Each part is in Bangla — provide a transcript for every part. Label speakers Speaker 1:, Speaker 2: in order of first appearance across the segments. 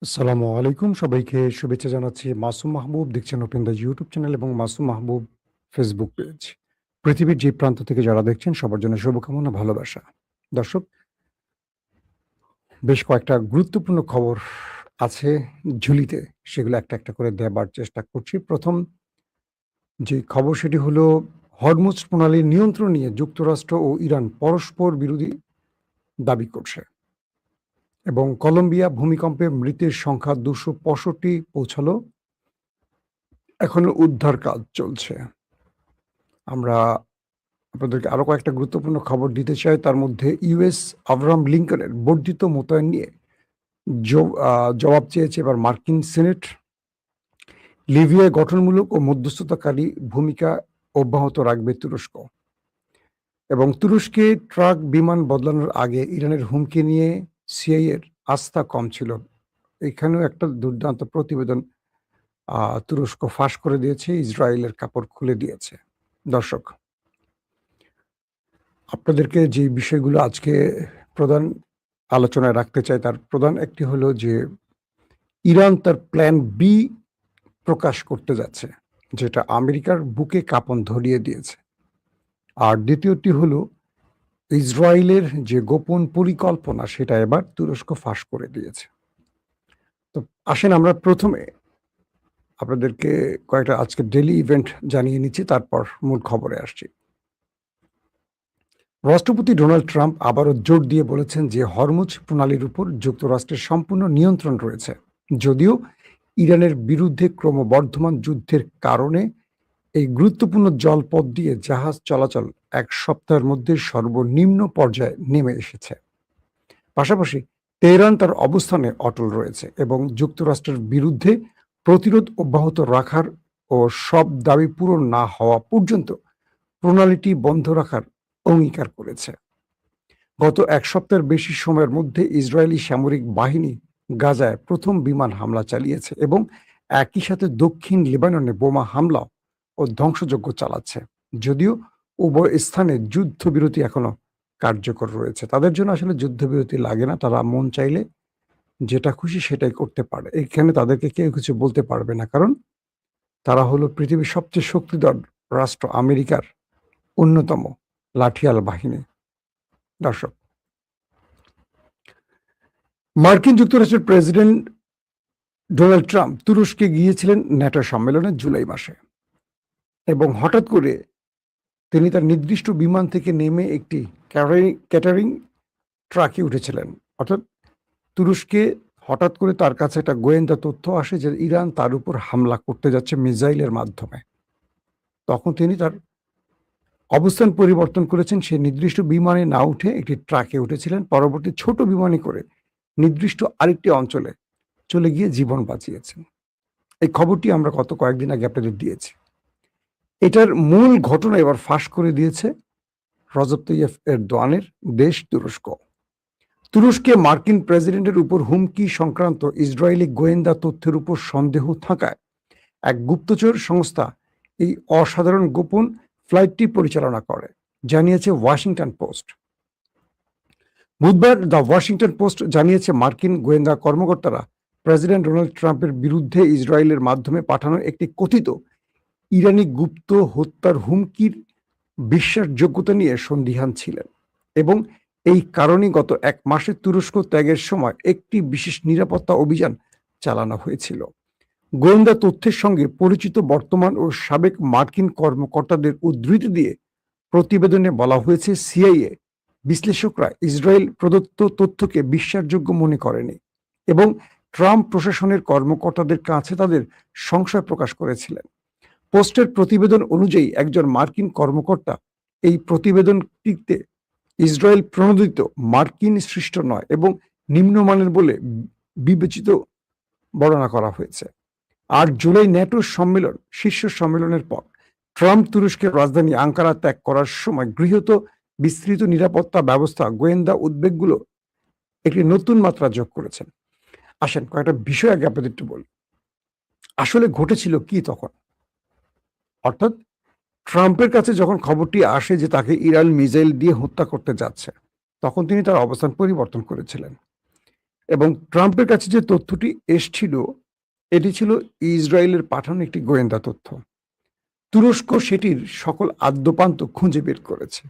Speaker 1: আসসালামু আলাইকুম। সবাইকে শুভেচ্ছা জানাচ্ছি। মাসুম মাহবুব দেখছেন ওপেন দ্য ইউটিউব চ্যানেল এবং মাসুম মাহবুব ফেসবুক পেজ। পৃথিবীর যে প্রান্ত থেকে যারা দেখছেন সবার জন্য শুভকামনা, ভালোবাসা। দর্শক, বেশ কয়েকটা গুরুত্বপূর্ণ খবর আছে ঝুলিতে। সেগুলো একটা করে দেবার চেষ্টা করছি। ১ম যে খবর সেটি হলো হরমুজ প্রণালীর নিয়ন্ত্রণ নিয়ে যুক্তরাষ্ট্র ও ইরান পরস্পর বিরোধী দাবি করছে এবং কলম্বিয়া ভূমিকম্পে মৃতের সংখ্যা ২৬৫ পৌঁছালো। এখনো উদ্ধার কাজ চলছে। আমরা আপনাদেরকে আরো কয়েকটা গুরুত্বপূর্ণ খবর দিতে চাই। তার মধ্যে ইউএস আব্রাহাম লিঙ্কনের বর্ধিত মোতায়েন নিয়ে জ জবাব চেয়েছে এবার মার্কিন সিনেট। লিবিয়ায় গঠনমূলক ও মধ্যস্থতাকারী ভূমিকা অব্যাহত রাখবে তুরস্ক। এবং তুরস্কে ট্রাক বিমান বদলানোর আগে ইরানের হুমকি নিয়ে সিআইএর আস্থা কম ছিল। এখানেও একটা দুর্দান্ত প্রতিবেদন তুরস্ক ফাঁস করে দিয়েছে, ইসরায়েলের কাপড় খুলে দিয়েছে। দর্শক, আপনাদেরকে যে বিষয়গুলো আজকে প্রধান আলোচনায় রাখতে চাই তার প্রধান একটি হলো যে ইরান তার প্ল্যান বি প্রকাশ করতে যাচ্ছে, যেটা আমেরিকার বুকে কাঁপন ধরিয়ে দিয়েছে। আর দ্বিতীয়টি হলো ইসরায়েলের যে গোপন পরিকল্পনা সেটা এবার তুরস্ক ফাঁস করে দিয়েছে। তো আসেন আমরা প্রথমে আপনাদেরকে কয়েকটা আজকে ডেইলি ইভেন্ট জানিয়ে নিচ্ছি, তারপর মূল খবরে আসছি। রাষ্ট্রপতি ডোনাল্ড ট্রাম্প আবারও জোর দিয়ে বলেছেন যে হরমুজ প্রণালীর উপর যুক্তরাষ্ট্রের সম্পূর্ণ নিয়ন্ত্রণ রয়েছে, যদিও ইরানের বিরুদ্ধে ক্রমবর্ধমান যুদ্ধের কারণে এই গুরুত্বপূর্ণ জলপথ দিয়ে জাহাজ চলাচল এক সপ্তাহের মধ্যে সর্বনিম্ন পর্যায়ে নেমে এসেছে। পাশাপাশি তেহরান তার অবস্থানে অটল রয়েছে এবং যুক্তরাষ্ট্রের বিরুদ্ধে প্রতিরোধ অব্যাহত রাখার ও সব দাবি পূরণ না হওয়া পর্যন্ত প্রণালীটি বন্ধ রাখার অঙ্গীকার করেছে। গত এক সপ্তাহের বেশি সময়ের মধ্যে ইসরায়েলি সামরিক বাহিনী গাজায় প্রথম বিমান হামলা চালিয়েছে এবং একই সাথে দক্ষিণ লেবাননে বোমা হামলা ও ধ্বংসযজ্ঞ চালাচ্ছে। যদিও উভয় স্থানে যুদ্ধবিরতি এখনো কার্যকর রয়েছে। তাদের জন্য আসলে যুদ্ধবিরতি লাগে না, তারা মন চাইলে যেটা খুশি সেটাই করতে পারে। এখানে তাদেরকে কেউ কিছু বলতে পারবে না, কারণ তারা হলো পৃথিবীর সবচেয়ে শক্তিধর রাষ্ট্র আমেরিকার অন্যতম লাঠিয়াল বাহিনী। দর্শক, মার্কিন যুক্তরাষ্ট্রের প্রেসিডেন্ট ডোনাল্ড ট্রাম্প তুরস্কে গিয়েছিলেন ন্যাটো সম্মেলনে জুলাই মাসে এবং হঠাৎ করে তিনি তার নির্দিষ্ট বিমান থেকে নেমে একটি ক্যাটারিং ট্রাকে উঠেছিলেন। অর্থাৎ তুরস্কে হঠাৎ করে তার কাছে একটা গোয়েন্দা তথ্য আসে যে ইরান তার উপর হামলা করতে যাচ্ছে মিসাইলের মাধ্যমে। তখন তিনি তার অবস্থান পরিবর্তন করেছেন, সে নির্দিষ্ট বিমানে না উঠে একটি ট্রাকে উঠেছিলেন। পরবর্তী ছোট বিমানে করে নির্দিষ্ট আরেকটি অঞ্চলে চলে গিয়ে জীবন বাঁচিয়েছেন। এই খবরটি আমরা গত কয়েকদিন আগে আপনাদের দিয়েছি। এটার মূল ঘটনা এবার ফাঁস করে দিয়েছে রজব তাইয়্যিপ এরদোয়ানের দেশ তুরস্ক। তুরস্কে মার্কিন প্রেসিডেন্টের উপর হুমকি সংক্রান্ত ইসরায়েলি গোয়েন্দা তথ্যের উপর সন্দেহ থাকায় এক গুপ্তচর সংস্থা এই অসাধারণ গোপন ফ্লাইটটি পরিচালনা করে, জানিয়েছে ওয়াশিংটন পোস্ট। বুধবার দ্য ওয়াশিংটন পোস্ট জানিয়েছে মার্কিন গোয়েন্দা কর্মকর্তারা প্রেসিডেন্ট ডোনাল্ড ট্রাম্পের বিরুদ্ধে ইসরায়েলের মাধ্যমে পাঠানো একটি কথিত ইরানি গুপ্ত হত্যার হুমকির বিশ্বাসযোগ্যতা নিয়ে সন্দিহান ছিলেন এবং এই কারণেই গত এক মাসে তুরস্ক ত্যাগের সময় একটি বিশেষ নিরাপত্তা অভিযান চালানো হয়েছিল। গোয়েন্দা তথ্যের সঙ্গে পরিচিত বর্তমান ও সাবেক মার্কিন কর্মকর্তাদের উদ্ধৃতি দিয়ে প্রতিবেদনে বলা হয়েছে, সিআইএ বিশ্লেষকরা ইসরায়েল প্রদত্ত তথ্যকে বিশ্বাসযোগ্য মনে করেনি এবং ট্রাম্প প্রশাসনের কর্মকর্তাদের কাছে তাদের সংশয় প্রকাশ করেছিলেন। পোস্টের প্রতিবেদন অনুযায়ী একজন মার্কিন কর্মকর্তা এই প্রতিবেদনটিতে ইসরায়েল প্রণোদিত, মার্কিন সৃষ্ট নয় এবং নিম্নমানের বলে বিবেচিত বর্ণনা করা হয়েছে। ৮ জুলাই ন্যাটো সম্মেলন, শীর্ষ সম্মেলনের পর ট্রাম্প তুরস্কের রাজধানী আঙ্কারা ত্যাগ করার সময় গৃহীত বিস্তৃত নিরাপত্তা ব্যবস্থা গোয়েন্দা উদ্বেগগুলো একটি নতুন মাত্রা যোগ করেছেন। আসেন কয়েকটা বিষয় আগে আপনাদের একটু বলি। আসলে ঘটেছিল কি তখন? অর্থাৎ ট্রাম্পের কাছে যখন খবরটি আসে যে তাকে ইরান মিসাইল দিয়ে হত্যা করতে যাচ্ছে, তখন তিনি তার অবস্থান পরিবর্তন করেছিলেন এবং ট্রাম্পের কাছে যে তথ্যটি এসছিল এটি ছিল ইসরায়েলের পাঠানো একটি গোয়েন্দা তথ্য। তুরস্ক সেটির সকল আদ্যোপান্ত খুঁজে বের করেছে।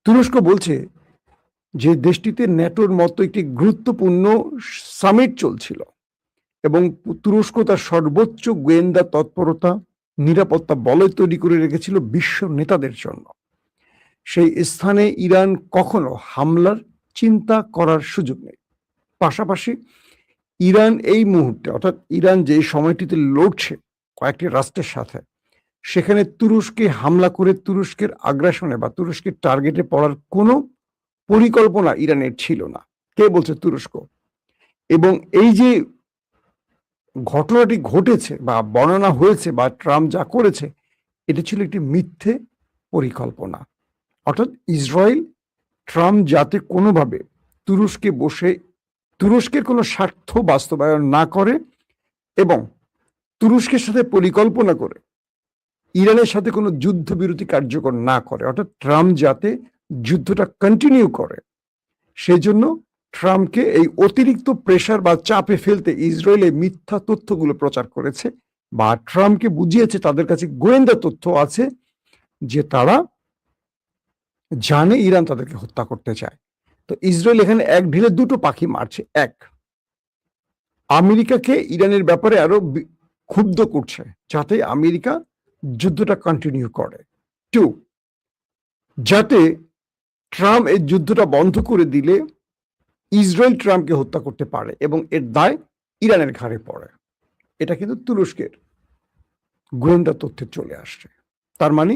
Speaker 1: তুরস্ক বলছে যে দেশটিতে ন্যাটোর মতো একটি গুরুত্বপূর্ণ সামিট চলছিল এবং তুরস্ক তার সর্বোচ্চ গোয়েন্দা তৎপরতা, নিরাপত্তা বলয় তৈরি করে রেখেছিল বিশ্ব নেতাদের জন্য। সেই স্থানে ইরান কখনো হামলার চিন্তা করার সুযোগ নেই। পাশাপাশি ইরান এই মুহূর্তে, অর্থাৎ ইরান যে সময়টিতে লড়ছে কয়েকটি রাষ্ট্রের সাথে, সেখানে তুরস্কে হামলা করে তুরস্কের আগ্রাসনে বা তুরস্কের টার্গেটে পড়ার কোনো পরিকল্পনা ইরানের ছিল না। কে বলছে? তুরস্ক। এবং এই যে ঘটনাটি ঘটেছে বা বর্ণনা হয়েছে বা ট্রাম্প যা করেছে, এটি ছিল একটি মিথ্যে পরিকল্পনা। অর্থাৎ ইসরায়েল ট্রাম্প যাতে কোনোভাবে তুরস্কে বসে তুরস্কের কোনো স্বার্থ বাস্তবায়ন না করে এবং তুরস্কের সাথে পরিকল্পনা করে ইরানের সাথে কোনো যুদ্ধবিরতি কার্যকর না করে, অর্থাৎ ট্রাম্প যাতে যুদ্ধটা কন্টিনিউ করে, সেজন্য ট্রাম্পকে এই অতিরিক্ত প্রেশার বা চাপে ফেলতে ইসরায়েল এই মিথ্যা তথ্যগুলো প্রচার করেছে বা ট্রাম্পকে বুঝিয়েছে তাদের কাছে গোয়েন্দা তথ্য আছে যে তারা জানে ইরান তাদেরকে হত্যা করতে চায়। তো ইসরায়েল এখানে এক ঢিলে দুটো পাখি মারছে। এক, আমেরিকাকে ইরানের ব্যাপারে আরো ক্ষুব্ধ করছে যাতে আমেরিকা যুদ্ধটা কন্টিনিউ করে। টু, যাতে ট্রাম্প এই যুদ্ধটা বন্ধ করে দিলে ইসরায়েল ট্রাম্পকে হত্যা করতে পারে এবং এর দায় ইরানের ঘাড়ে পড়ে। এটা কিন্তু তুরস্কের গোয়েন্দা তথ্যে চলে আসছে। তার মানে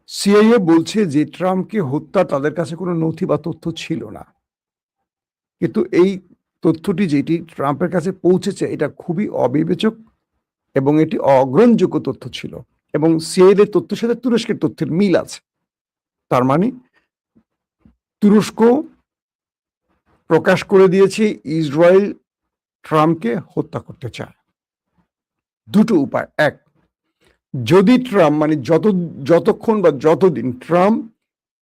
Speaker 1: সিআইএ বলছে যে ট্রাম্পকে হত্যা তাদের কাছে কোনো নথি বা তথ্য ছিল না, কিন্তু এই তথ্যটি যেটি ট্রাম্পের কাছে পৌঁছেছে এটা খুবই অবিবেচক এবং এটি অগ্রহণযোগ্য তথ্য ছিল এবং সিআইএ তথ্যের সাথে তুরস্কের তথ্যের মিল আছে। তার মানে তুরস্ক প্রকাশ করে দিয়েছে ইসরায়েল ট্রাম্পকে হত্যা করতে চায়। দুটো উপায়। এক, যদি ট্রাম্প মানে যতক্ষণ বা যতদিন ট্রাম্প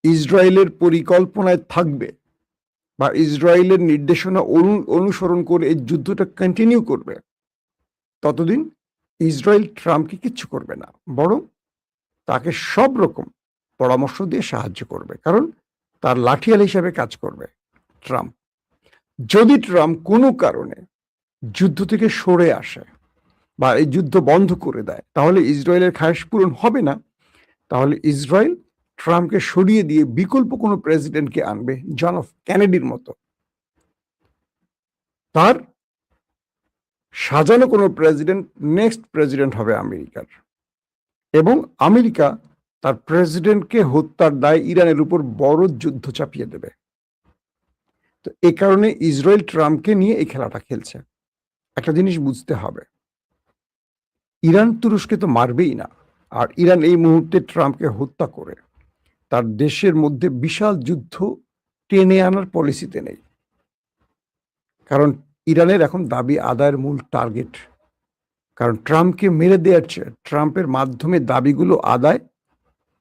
Speaker 1: ইসরায়েলের পরিকল্পনায় থাকবে বা ইসরায়েলের নির্দেশনা অনুসরণ করে এই যুদ্ধটা কন্টিনিউ করবে, ততদিন ইসরায়েল ট্রাম্পকে কিচ্ছু করবে না, বরং তাকে সব রকম পরামর্শ দিয়ে সাহায্য করবে, কারণ তার লাঠিয়াল হিসাবে কাজ করবে ট্রাম্প। যদি ট্রাম্প কোনো কারণে যুদ্ধ থেকে সরে আসে বা এই যুদ্ধ বন্ধ করে দেয়, তাহলে ইসরায়েলের খায়েশ পূরণ হবে না। তাহলে ইসরায়েল ট্রাম্পকে সরিয়ে দিয়ে বিকল্প কোনো প্রেসিডেন্টকে আনবে, জন এফ কেনেডির মতো। তার সাজানো কোনো প্রেসিডেন্ট নেক্সট প্রেসিডেন্ট হবে আমেরিকার, এবং আমেরিকা তার প্রেসিডেন্টকে হত্যার দায় ইরানের উপর বড় যুদ্ধ চাপিয়ে দেবে। তো এই কারণে ইসরায়েল ট্রাম্পকে নিয়ে এই খেলাটা খেলছে। একটা জিনিস বুঝতে হবে, ইরান তুরস্কে তো মারবেই না, আর ইরান এই মুহূর্তে ট্রাম্পকে হত্যা করে তার দেশের মধ্যে বিশাল যুদ্ধ টেনে আনার পলিসিতে নেই, কারণ ইরানের এখন দাবি আদায়ের মূল টার্গেট, কারণ ট্রাম্পকে মেরে দেওয়ার চেয়ে ট্রাম্পের মাধ্যমে দাবিগুলো আদায়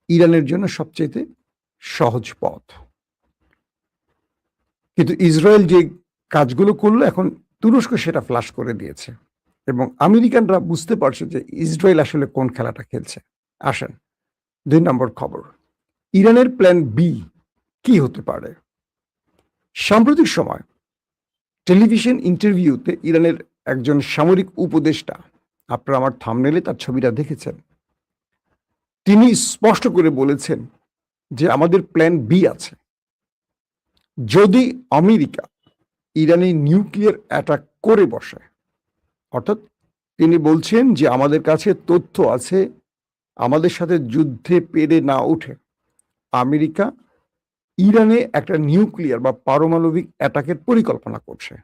Speaker 1: ইরানের জন্য সবচেয়ে সহজ পথ। কিন্তু ইসরায়েল যে কাজগুলো করলো এখন তুরস্ক সেটা ফ্লাশ করে দিয়েছে এবং আমেরিকানরা বুঝতে পারছে যে ইসরায়েল আসলে কোন খেলাটা খেলছে। আসেন 2 নম্বর খবর, ইরানের প্ল্যান বি কি হতে পারে। সাম্প্রতিক সময় টেলিভিশন ইন্টারভিউতে ইরানের একজন সামরিক উপদেষ্টা, আপনারা আমার থাম্বনেলে তার ছবিটা দেখেছেন, তিনি স্পষ্ট করে বলেছেন যে আমাদের প্ল্যান বি আছে। যদি আমেরিকা ইরানে নিউক্লিয়ার অ্যাটাক করে বসে, অর্থাৎ তিনি বলছেন যে আমাদের কাছে তথ্য আছে, আমাদের সাথে যুদ্ধে পেরে না উঠে আমেরিকা ইরানে একটা নিউক্লিয়ার বা পারমাণবিক অ্যাটাকের পরিকল্পনা করছে।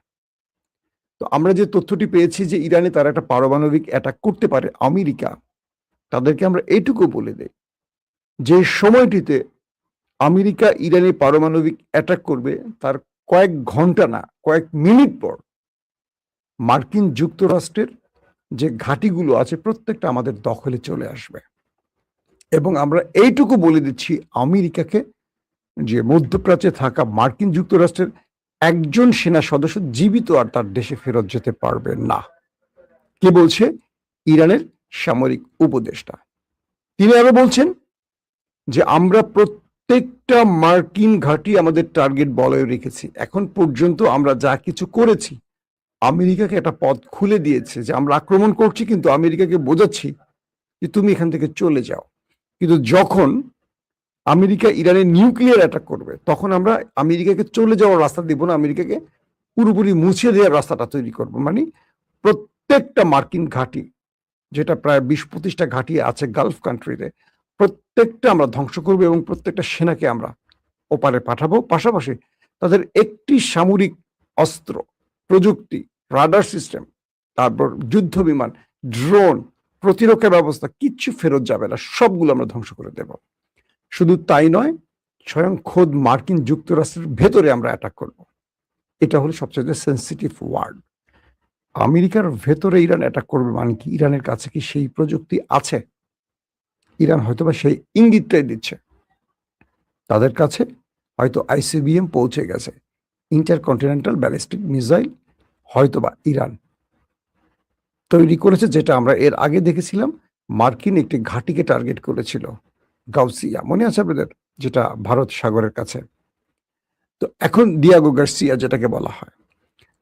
Speaker 1: তো আমরা যে তথ্যটি পেয়েছি যে ইরানে তারা একটা পারমাণবিক অ্যাটাক করতে পারে, আমেরিকা তাদেরকে আমরা এটুকু বলে দেই যে সময়টিতে আমেরিকা ইরানে পারমাণবিক অ্যাটাক করবে তার কয়েক ঘন্টা না কয়েক মিনিট পর মার্কিন যুক্তরাষ্ট্রের যে ঘাঁটিগুলো আছে প্রত্যেকটা আমাদের দখলে চলে আসবে। এবং আমরা এইটুকু বলে দিচ্ছি আমেরিকাকে যে মধ্যপ্রাচ্যে থাকা মার্কিন যুক্তরাষ্ট্রের একজন সেনা সদস্য জীবিত আর তার দেশে ফেরত যেতে পারবে না। কে বলছে? ইরানের সামরিক উপদেষ্টা। তিনি আরো বলছেন যে আমরা প্রত্যেকটা মার্কিন ঘাঁটি আমাদের টার্গেট বলয়ে রেখেছি। এখন পর্যন্ত আমরা যা কিছু করেছি, আমেরিকাকে একটা পথ খুলে দিয়েছে যে আমরা আক্রমণ করছি, কিন্তু আমেরিকাকে বোঝাচ্ছি যে তুমি এখান থেকে চলে যাও। কিন্তু যখন আমেরিকা ইরানে নিউক্লিয়ার অ্যাটাক করবে, তখন আমরা আমেরিকাকে চলে যাওয়ার রাস্তা দিব না, আমেরিকাকে পুরোপুরি মুছে দেওয়ার রাস্তাটা তৈরি করব। মানে প্রত্যেকটা মার্কিন ঘাঁটি, যেটা প্রায় 20-25টা ঘাঁটি আছে গালফ কান্ট্রিতে, প্রত্যেকটা আমরা ধ্বংস করবো এবং প্রত্যেকটা সেনাকে আমরা ওপারে পাঠাবো। পাশাপাশি তাদের একটি সামরিক অস্ত্র, প্রযুক্তি, রাডার সিস্টেম, তারপর যুদ্ধ বিমান, ড্রোন, প্রতিরক্ষা ব্যবস্থা কিচ্ছু ফেরত যাবে না, সবগুলো আমরা ধ্বংস করে দেব। শুধু তাই নয়, স্বয়ং খোদ মার্কিন যুক্তরাষ্ট্রের ভেতরে আমরা অ্যাটাক করব। এটা হলো সবচেয়ে সেন্সিটিভ ওয়ার্ড। আমেরিকার ভেতরে ইরান অ্যাটাক করবে মানে কি? ইরানের কাছে কি সেই প্রযুক্তি আছে? ইরান হয়তোবা সেই ইঙ্গিতটাই দিচ্ছে। তাদের কাছে হয়তো আইসিবিএম পৌঁছে গেছে, ইন্টারকন্টিনেন্টাল ব্যালিস্টিক মিসাইল হয়তোবা ইরান তৈরি করেছে, যেটা আমরা এর আগে দেখেছিলাম। মার্কিন একটি ঘাঁটিকে টার্গেট করেছিল, গাউসিয়া, মনে আছে আপনাদের? যেটা ভারত সাগরের কাছে। তো এখন ডিয়াগো গার্সিয়া যেটাকে বলা হয়।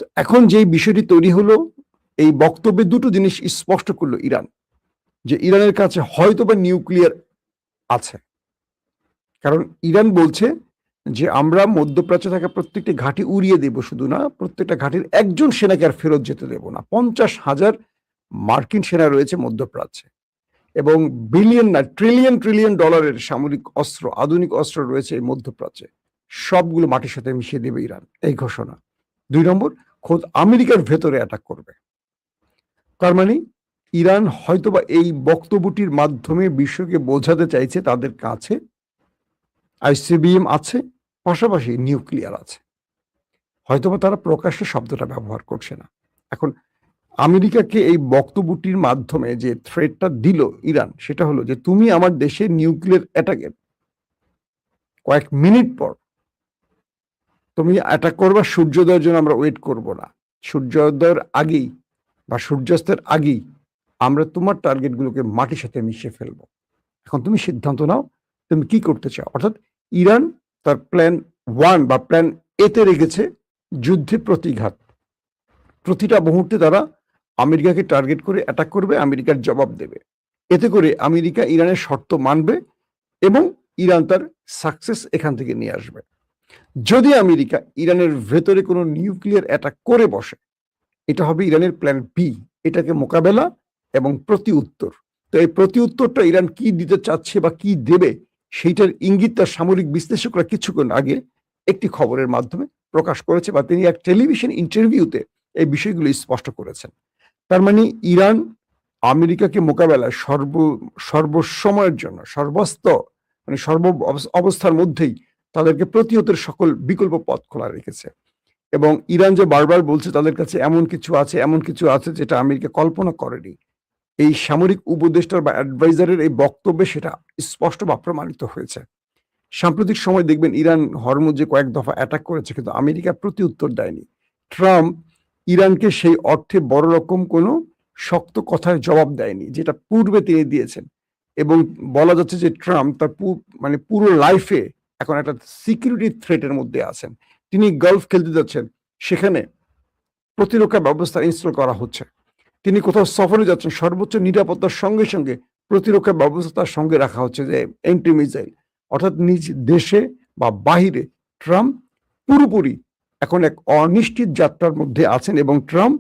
Speaker 1: তো এখন যেই বিষয়টি তৈরি হলো, এই বক্তব্যে দুটো জিনিস স্পষ্ট করলো ইরান, যে ইরানের কাছে হয়তোবা নিউক্লিয়ার আছে। কারণ ইরান বলছে যে আমরা মধ্যপ্রাচ্যে থাকা প্রত্যেকটি ঘাঁটি উড়িয়ে দেব, শুধু না, প্রত্যেকটা ঘাঁটির একজন সেনাকে আর ফেরত যেতে দেব না। 50,000 মার্কিন সেনা রয়েছে মধ্যপ্রাচ্যে, এবং বিলিয়ন না ট্রিলিয়ন ট্রিলিয়ন ডলারের সামরিক অস্ত্র, আধুনিক অস্ত্র রয়েছে এই মধ্যপ্রাচ্যে। সবগুলো মাটির সাথে মিশিয়ে দেবে ইরান, এই ঘোষণা। 2 নম্বর, খোদ আমেরিকার ভেতরে অ্যাটাক করবে। তার মানে ইরান হয়তোবা এই বক্তব্যটির মাধ্যমে বিশ্বকে বোঝাতে চাইছে তাদের কাছে আইসিবিএম আছে, পাশাপাশি নিউক্লিয়ার আছে। হয়তোবা তারা প্রকাশ্যে শব্দটা ব্যবহার করছে না। এখন আমেরিকাকে এই বক্তব্যটির মাধ্যমে যে থ্রেটটা দিল ইরান, সেটা হলো যে তুমি আমার দেশে নিউক্লিয়ার অ্যাটাকের কয়েক মিনিট পর তুমি অ্যাটাক করবা, সূর্যোদয়ের জন্য আমরা ওয়েট করব না। সূর্যোদয়ের আগেই বা সূর্যাস্তের আগেই আমরা তোমার টার্গেটগুলোকে মাটির সাথে মিশিয়ে ফেলবো। এখন তুমি সিদ্ধান্ত নাও, তুমি কি করতে চাও। অর্থাৎ ইরান তার প্ল্যান 1 বা প্ল্যান এতে রেখেছে যুদ্ধে প্রতিঘাত। প্রতিটা মুহূর্তে তারা আমেরিকাকে টার্গেট করে অ্যাটাক করবে, আমেরিকার জবাব দেবে। এতে করে আমেরিকা ইরানের শর্ত মানবে এবং ইরান তার সাকসেস এখান থেকে নিয়ে আসবে। যদি আমেরিকা ইরানের ভেতরে কোনো নিউক্লিয়ার অ্যাটাক করে বসে, এটা হবে ইরানের প্ল্যান বি, এটাকে মোকাবেলা এবং প্রতি উত্তর। তো এই প্রতি উত্তরটা ইরান কি দিতে চাচ্ছে বা কি দেবে, সেইটার ইঙ্গিত তার সামরিক বিশ্লেষকরা কিছুক্ষণ আগে একটি খবরের মাধ্যমে প্রকাশ করেছে, বা তিনি এক টেলিভিশন ইন্টারভিউতে এই বিষয়গুলো স্পষ্ট করেছেন। তার মানে ইরান আমেরিকাকে মোকাবেলায় সর্বসময়ের জন্য সর্ব অবস্থার মধ্যেই তাদেরকে প্রতিহতের সকল বিকল্প পথ খোলা রেখেছে। এবং ইরান যে বারবার বলছে তাদের কাছে এমন কিছু আছে যেটা আমেরিকা কল্পনা করেনি, এই সামরিক উপদেষ্টার বা অ্যাডভাইজারের এই বক্তব্যে সেটা স্পষ্ট বা প্রমাণিত হয়েছে। সাম্প্রতিক সময় দেখবেন ইরান হরমুজে কয়েক দফা অ্যাটাক করেছে, কিন্তু আমেরিকা প্রতি উত্তর দেয়নি। ট্রাম্প ইরানকে সেই অর্থে বড় রকম কোনো শক্ত কথার জবাব দেয়নি, যেটা পূর্বে তিনি দিয়েছেন। এবং বলা যাচ্ছে যে ট্রাম্প তার পুরো লাইফে এখন একটা সিকিউরিটি থ্রেটের মধ্যে আছেন। তিনি গলফ খেলতে যাচ্ছেন, সেখানে প্রতিরক্ষা ব্যবস্থা ইনস্টল করা হচ্ছে। তিনি কোথাও সফরে যাচ্ছেন, সর্বোচ্চ নিরাপত্তার সঙ্গে সঙ্গে প্রতিরক্ষা ব্যবস্থা তার সঙ্গে রাখা হচ্ছে, যে এন্টি মিসাইল। অর্থাৎ নিজ দেশে বা বাহিরে ট্রাম্প পুরোপুরি এখন এক অনিশ্চিত যাত্রার মধ্যে আছেন, এবং ট্রাম্প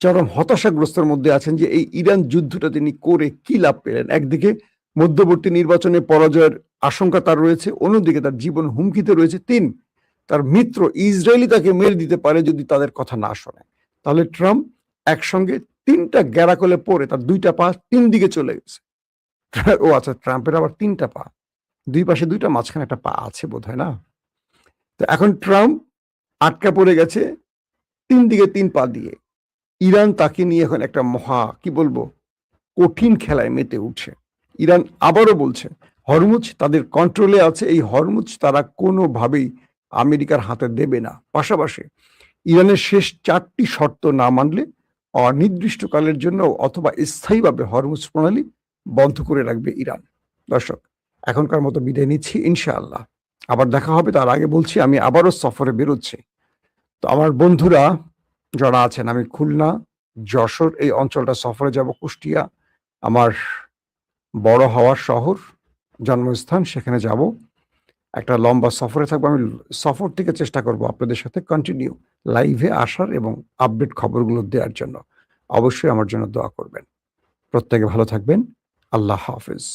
Speaker 1: চরম হতাশাগ্রস্তের মধ্যে আছেন যে এই ইরান যুদ্ধটা তিনি করে কি লাভ পেলেন। একদিকে মধ্যবর্তী নির্বাচনে পরাজয়ের আশঙ্কা তার রয়েছে, অন্যদিকে তার জীবন হুমকিতে রয়েছে। তার মিত্র ইসরায়েলি তাকে মেরে দিতে পারে যদি তাদের কথা না শোনে। তাহলে ট্রাম্প একসঙ্গে 3টা গ্যারাকলে পরে তার 2টা পা 3 দিকে চলে গেছে। ও আচ্ছা, ট্রাম্পের আবার 3টা পা, 2 পাশে 2টা, মাঝখানে একটা পা আছে বোধহয়, না? তো এখন ট্রাম্প আটকা পড়ে গেছে 3 দিকে 3 পা দিয়ে। ইরান তাকে নিয়ে এখন একটা কি বলবো, কঠিন খেলায় মেতে উঠছে। ইরান আবারও বলছে হরমুজ তাদের কন্ট্রোলে আছে, এই হরমুজ তারা কোনোভাবেই আমেরিকার হাতে দেবে না। পাশাপাশি ইরানের শেষ 4টি শর্ত না মানলে অনির্দিষ্টকালের জন্য অথবা স্থায়ীভাবে হরমুজ প্রণালী বন্ধ করে রাখবে ইরান। দর্শক, এখনকার মতো বিদায় নিচ্ছি ইনশাআল্লাহ। আবার দেখা হবে, তার আগে বলছি আমি আবারও সফরে বেরোচ্ছি। তো আমার বন্ধুরা যারা আছেন, আমি খুলনা, যশোর এই অঞ্চলটা সফরে যাব, কুষ্টিয়া আমার বড় হওয়ার শহর, জন্মস্থান, সেখানে যাব। একটা লম্বা সফরে থাকবো। আমি সফর থেকে চেষ্টা করব আপনাদের সাথে কন্টিনিউ লাইভে আসার এবং আপডেট খবরগুলো দেওয়ার জন্য। অবশ্যই আমার জন্য দোয়া করবেন। প্রত্যেকে ভালো থাকবেন। আল্লাহ হাফেজ।